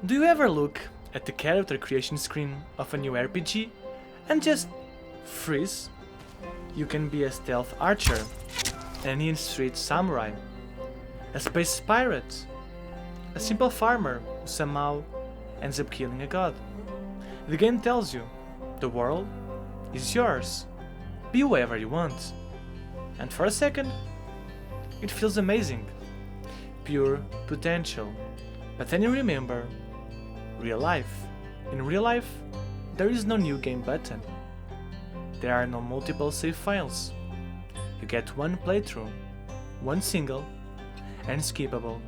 Do you ever look at the character creation screen of a new RPG and just freeze? You can be a stealth archer, an in-street samurai, a space pirate, a simple farmer who somehow ends up killing a god. The game tells you, the world is yours, be whoever you want. And for a second, it feels amazing, pure potential. But then you remember, real life. In real life, there is no new game button. There are no multiple save files. You get one playthrough, one single, and skippable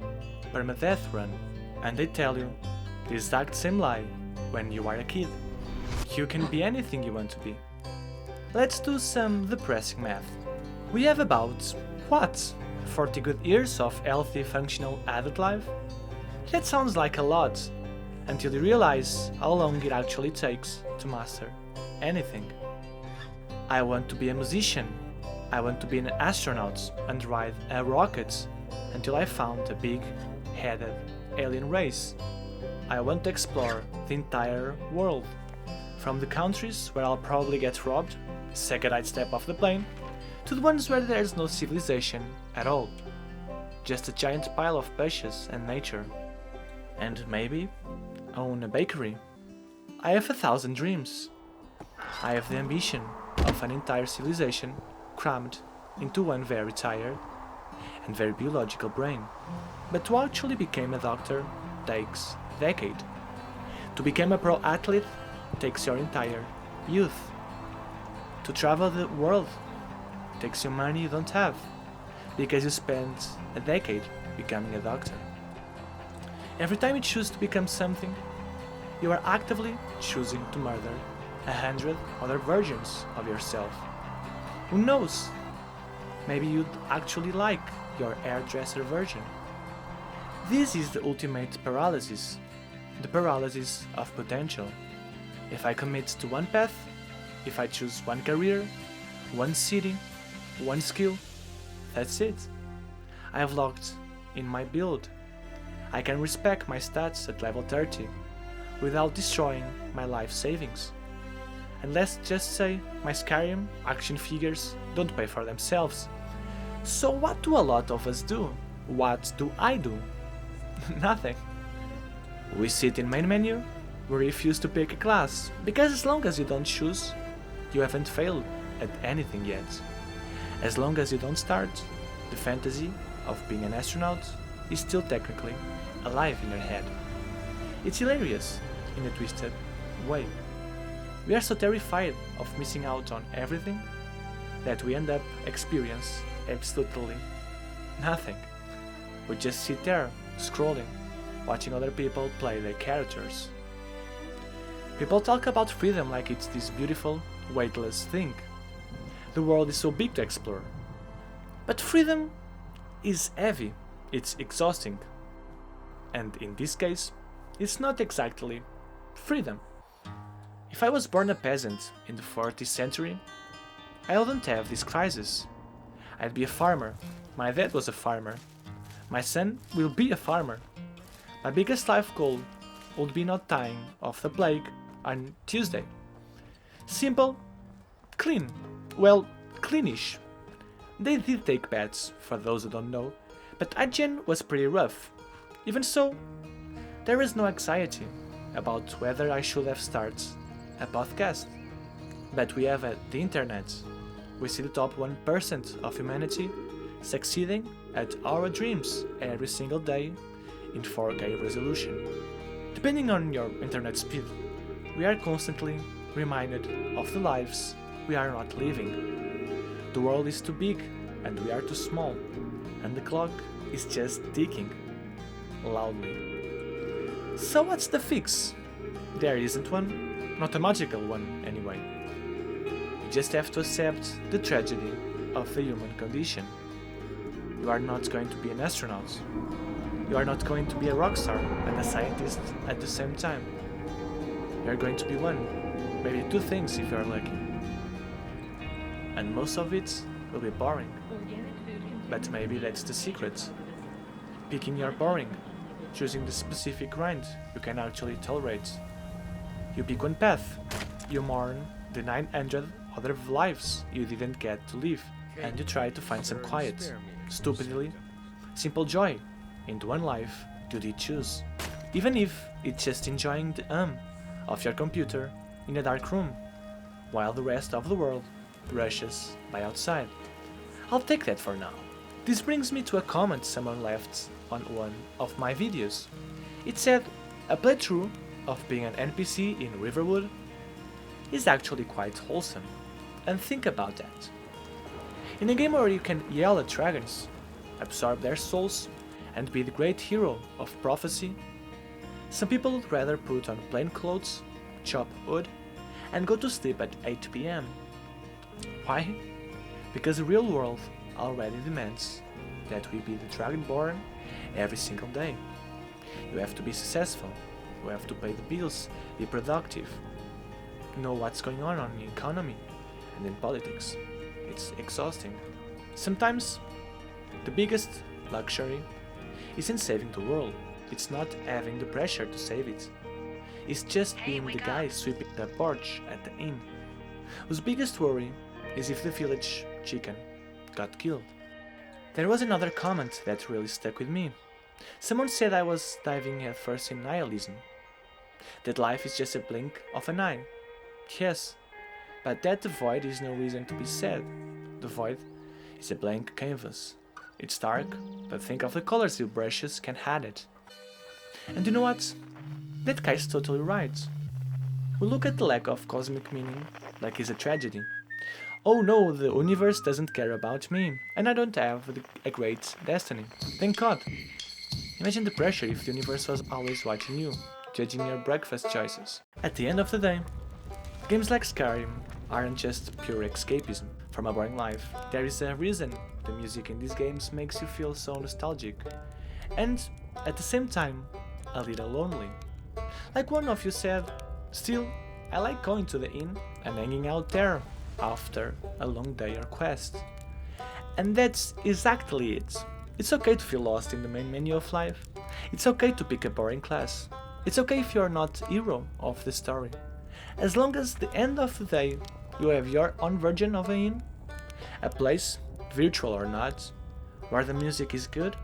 permadeath run, and they tell you the exact same lie when you are a kid. You can be anything you want to be. Let's do some depressing math. We have about, what, 40 good years of healthy, functional adult life? That sounds like a lot, until you realize how long it actually takes to master anything. I want to be a musician. I want to be an astronaut and ride a rocket until I found a big-headed alien race. I want to explore the entire world, from the countries where I'll probably get robbed the second I step off the plane, to the ones where there's no civilization at all. Just a giant pile of bushes and nature. And maybe own a bakery. I have 1,000 dreams. I have the ambition of an entire civilization crammed into one very tired and very biological brain. But to actually become a doctor takes a decade. To become a pro athlete takes your entire youth. To travel the world takes you money you don't have, because you spent a decade becoming a doctor. Every time you choose to become something, you are actively choosing to murder 100 other versions of yourself. Who knows? Maybe you'd actually like your hairdresser version. This is the ultimate paralysis, the paralysis of potential. If I commit to one path, if I choose one career, one city, one skill, that's it. I have locked in my build. I can respec my stats at level 30 without destroying my life savings. And let's just say my Skyrim action figures don't pay for themselves. So what do a lot of us do? What do I do? Nothing. We sit in main menu, we refuse to pick a class, because as long as you don't choose, you haven't failed at anything yet. As long as you don't start, the fantasy of being an astronaut is still technically alive in your head. It's hilarious in a twisted way. We are so terrified of missing out on everything that we end up experience absolutely nothing. We just sit there, scrolling, watching other people play their characters. People talk about freedom like it's this beautiful, weightless thing. The world is so big to explore. But freedom is heavy, it's exhausting. And in this case, it's not exactly freedom. If I was born a peasant in the 40th century, I wouldn't have this crisis. I'd be a farmer. My dad was a farmer. My son will be a farmer. My biggest life goal would be not dying of the plague on Tuesday. Simple, clean. Well, cleanish. They did take baths, for those who don't know, but hygiene was pretty rough. Even so, there is no anxiety about whether I should have started a podcast. But we have the internet. We see the top 1% of humanity succeeding at our dreams every single day in 4K resolution. Depending on your internet speed, we are constantly reminded of the lives we are not living. The world is too big and we are too small, and the clock is just ticking loudly. So what's the fix? There isn't one, not a magical one anyway. You just have to accept the tragedy of the human condition. You are not going to be an astronaut. You are not going to be a rock star and a scientist at the same time. You are going to be one, maybe two things if you are lucky. And most of it will be boring. But maybe that's the secret. Picking your boring choosing the specific grind you can actually tolerate. You pick one path, you mourn the 900 other lives you didn't get to live, and you try to find some quiet, stupidly, simple joy in the one life you did choose, even if it's just enjoying the of your computer in a dark room, while the rest of the world rushes by outside. I'll take that for now. This brings me to a comment someone left on one of my videos. It said, a playthrough of being an NPC in Riverwood is actually quite wholesome, and think about that. In a game where you can yell at dragons, absorb their souls, and be the great hero of prophecy, some people would rather put on plain clothes, chop wood, and go to sleep at 8 PM. Why? Because the real world already demands that we be the Dragonborn every single day. You have to be successful, you have to pay the bills, be productive, know what's going on in the economy and in politics. It's exhausting. Sometimes the biggest luxury isn't saving the world, it's not having the pressure to save it. It's just being the guy sweeping the porch at the inn, whose biggest worry is if the village chicken got killed. There was another comment that really stuck with me. Someone said I was diving headfirst in nihilism, that life is just a blink of an eye. Yes, but that the void is no reason to be sad. The void is a blank canvas. It's dark, but think of the colors your brushes can add it. And you know what? That guy's totally right. We look at the lack of cosmic meaning like it's a tragedy. Oh no, the universe doesn't care about me, and I don't have a great destiny. Thank God. Imagine the pressure if the universe was always watching you, judging your breakfast choices. At the end of the day, games like Skyrim aren't just pure escapism from a boring life. There is a reason the music in these games makes you feel so nostalgic, and at the same time, a little lonely. Like one of you said, still, I like going to the inn and hanging out there after a long day or quest. And that's exactly it. It's okay to feel lost in the main menu of life. It's okay to pick a boring class. It's okay if you're not hero of the story. As long as at the end of the day you have your own version of an inn, a place, virtual or not, where the music is good,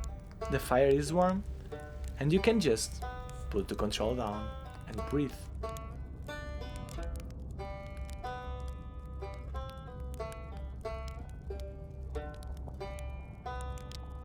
the fire is warm, and you can just put the control down and breathe.